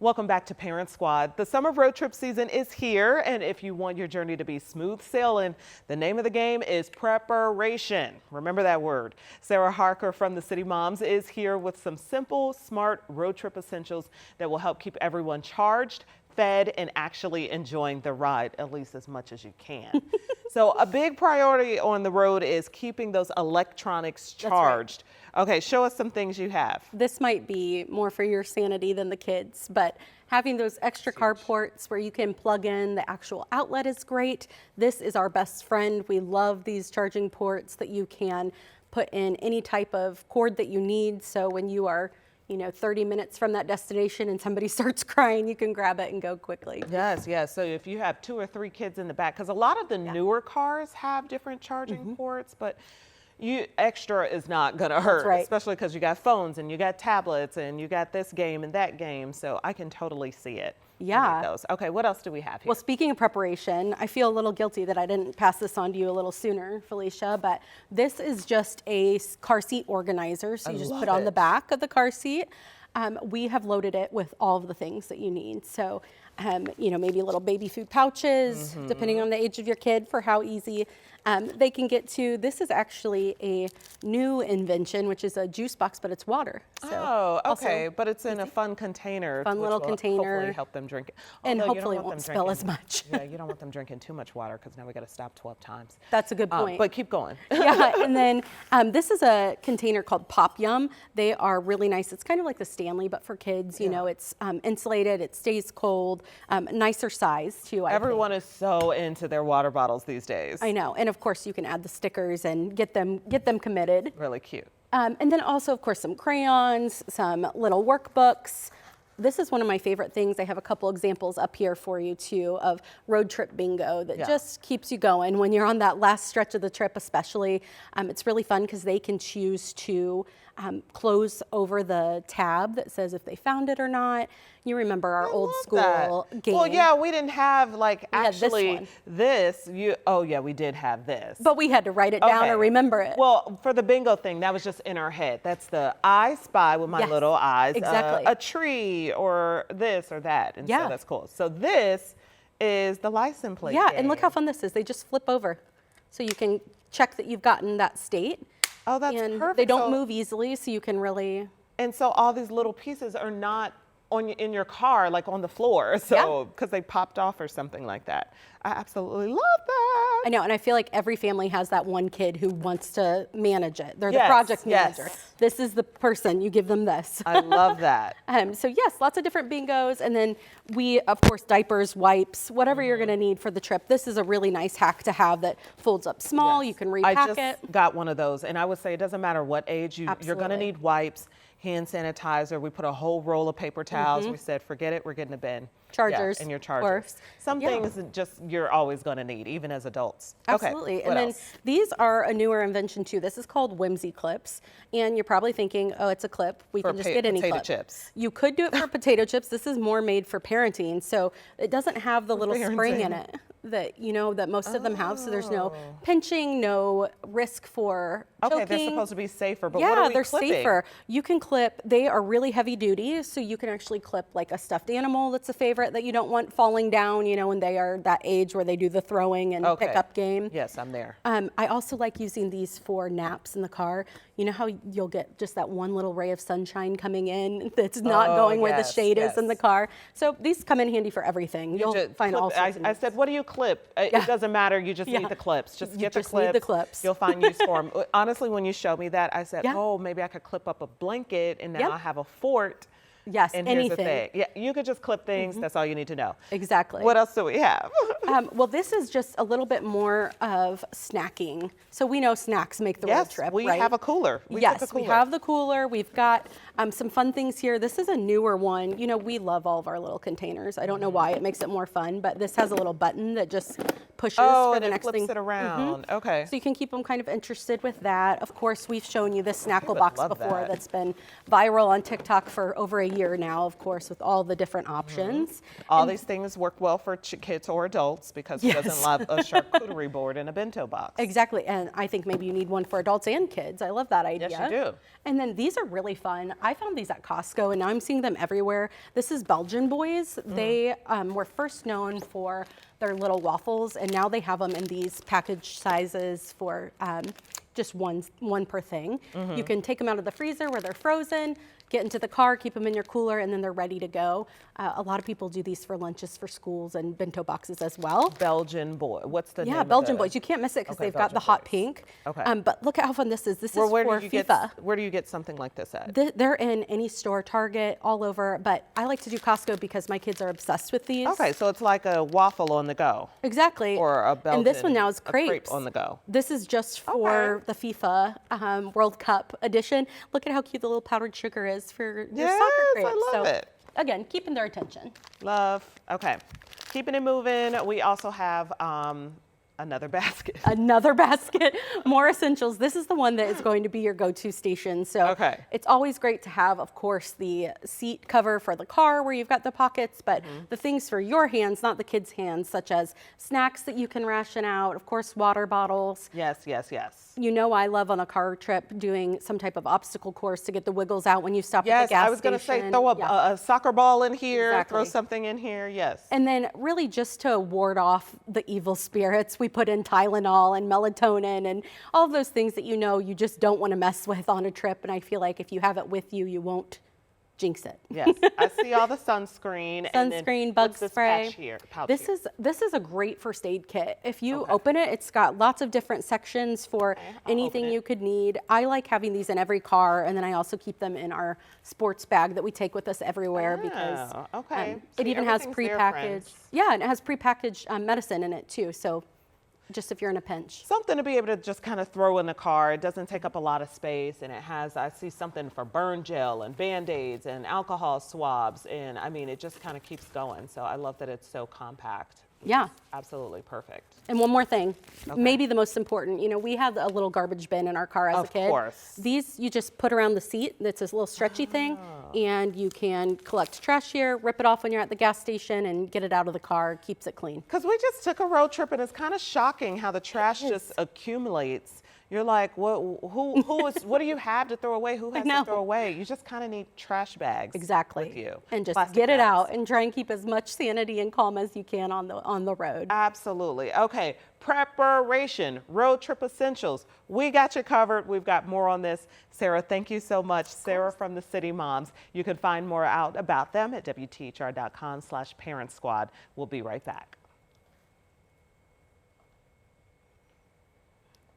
Welcome back to Parent Squad. The summer road trip season is here, and if you want your journey to be smooth sailing, the name of the game is preparation. Remember that word. Sarah Harker from the CityMoms is here with some simple, smart road trip essentials that will help keep everyone charged, fed, and actually enjoying the ride, at least as much as you can. So a big priority on the road is keeping those electronics charged. Okay, show us some things you have. This might be more for your sanity than the kids, but having those extra carports where you can plug in the actual outlet is great. This is our best friend. We love these charging ports that you can put in any type of cord that you need. So when you are 30 minutes from that destination and somebody starts crying, you can grab it and go quickly. Yes. So if you have 2 or 3 kids in the back, because a lot of the newer cars have different charging ports, but extra is not going to hurt, especially because you got phones and you got tablets and you got this game and that game. So I can totally see it. Yeah. Those. Okay, what else do we have here? Well, speaking of preparation, I feel a little guilty that I didn't pass this on to you a little sooner, Felicia, but this is just a car seat organizer. So you just put on the back of the car seat. We have loaded it with all of the things that you need. So, maybe little baby food pouches, depending on the age of your kid, for how easy they can get to. This is actually a new invention, which is a juice box, but it's water. So okay, but it's in a fun container. Fun little container. Hopefully help them drink it. And hopefully it won't spill as much. Yeah, you don't want them drinking too much water because now we got to stop 12 times. That's a good point. But keep going. Yeah, and then this is a container called Pop Yum. They are really nice. It's kind of like the Stanley, but for kids. You know, it's insulated. It stays cold. Nicer size too. Everyone is so into their water bottles these days. I know, and of course you can add the stickers and get them committed. Really cute. And then also, of course, some crayons, some little workbooks. This is one of my favorite things. I have a couple examples up here for you too of road trip bingo that just keeps you going when you're on that last stretch of the trip, especially. It's really fun because they can choose to close over the tab that says if they found it or not. You remember our old school game. Well, yeah, we didn't have actually this. We did have this. But we had to write it down or remember it. Well, for the bingo thing, that was just in our head. That's the I spy with my little eyes. Exactly. A tree or this or that. And so that's cool. So this is the license plate game. And look how fun this is. They just flip over. So you can check that you've gotten that state. Oh, that's perfect. They don't move easily, so you can really. And so all these little pieces are not in your car, like on the floor, so because they popped off or something like that. I absolutely love that. I know, and I feel like every family has that one kid who wants to manage it. They're the project manager. This is the person, you give them this. I love that. So yes, lots of different bingos, and then we, of course, diapers, wipes, whatever you're gonna need for the trip. This is a really nice hack to have that folds up small, you can repack it. I just got one of those, and I would say it doesn't matter what age, you're gonna need wipes, hand sanitizer. We put a whole roll of paper towels. We said, forget it, we're getting a bin. Chargers. And your chargers. Some things just you're always going to need, even as adults. Absolutely. Okay, and then these are a newer invention too. This is called Whimsy Clips. And you're probably thinking, oh, it's a clip. We can just get any clip. Potato chips. You could do it for potato chips. This is more made for parenting. So it doesn't have the little spring in it that that most of them have. So there's no pinching, no risk for choking. Okay, they're supposed to be safer, but what are we they're clipping? safer. You can clip, they are really heavy duty, so you can actually clip like a stuffed animal that's a favorite that you don't want falling down, when they are that age where they do the throwing and pick-up game. Yes, I'm there. I also like using these for naps in the car. You know how you'll get just that one little ray of sunshine coming in that's not going where the shade is in the car. So these come in handy for everything. You'll find all sorts of I said, what do you clip? It doesn't matter. You just need the clips. Just get the clips. Need the clips. You'll find use for them. Honestly, when you showed me that, I said, oh, maybe I could clip up a blanket and now I have a fort. Yes, and anything. Here's the thing. Yeah, you could just clip things. That's all you need to know. Exactly. What else do we have? Well, this is just a little bit more of snacking. So we know snacks make the road trip, we right? have a cooler. We we have the cooler. We've got some fun things here. This is a newer one. We love all of our little containers. I don't know why. It makes it more fun, but this has a little button that just pushes for the next thing. Flips it around. Okay. So you can keep them kind of interested with that. Of course, we've shown you this Snackle box before that's been viral on TikTok for over a year. year now, of course, with all the different options. All these things work well for kids or adults, because who doesn't love a charcuterie board in a bento box? Exactly, and I think maybe you need one for adults and kids. I love that idea. Yes, you do. And then these are really fun. I found these at Costco, and now I'm seeing them everywhere. This is Belgian Boys. They were first known for their little waffles, and now they have them in these package sizes for just one per thing. You can take them out of the freezer where they're frozen, get into the car, keep them in your cooler, and then they're ready to go. A lot of people do these for lunches for schools and bento boxes as well. Belgian Boy. What's the name? Yeah, Belgian Boys. You can't miss it because they've got the hot pink. Okay. But look at how fun this is. This is where for do you FIFA. where do you get something like this at? They're in any store, Target, all over. But I like to do Costco because my kids are obsessed with these. Okay, so it's like a waffle on the go. Exactly. Or a Belgian. And this one now is a crepe crepes on the go. This is just for the FIFA World Cup edition. Look at how cute the little powdered sugar is for your soccer crepes. I love it. Again, keeping their attention. Love. Okay. Keeping it moving. We also have another basket. Another basket, more essentials. This is the one that is going to be your go-to station. So it's always great to have, of course, the seat cover for the car where you've got the pockets, but the things for your hands, not the kids' hands, such as snacks that you can ration out, of course, water bottles. Yes, yes, yes. You know, I love on a car trip doing some type of obstacle course to get the wiggles out when you stop at the gas station. Yes, I was going to say throw a soccer ball in here, throw Exactly. something in here, yes. And then really just to ward off the evil spirits, we put in Tylenol and melatonin and all of those things that you know you just don't want to mess with on a trip. And I feel like if you have it with you, you won't jinx it. Yes, I see all the sunscreen. Sunscreen, bug spray. This is a great first aid kit. If you open it, it's got lots of different sections for anything you could need. I like having these in every car, and then I also keep them in our sports bag that we take with us everywhere because it even has prepackaged. Yeah, and it has prepackaged medicine in it too. So just if you're in a pinch. Something to be able to just kind of throw in the car. It doesn't take up a lot of space, and it has, I see something for burn gel and Band-Aids and alcohol swabs, and I mean, it just kind of keeps going. So I love that it's so compact. Yeah. Absolutely perfect. And one more thing, maybe the most important, you know, we had a little garbage bin in our car as a kid. Of course. These you just put around the seat. That's this little stretchy thing, and you can collect trash here, rip it off when you're at the gas station, and get it out of the car. Keeps it clean. Because we just took a road trip, and it's kind of shocking how the trash just accumulates. You're like, what do you have to throw away? Who has to throw away? You just kind of need trash bags. Exactly. With you. And just get it out and try and keep as much sanity and calm as you can on the road. Absolutely. Okay. Preparation, road trip essentials. We got you covered. We've got more on this. Sarah, thank you so much. Sarah from the City Moms. You can find more out about them at WTHR.com/Parent Squad. We'll be right back.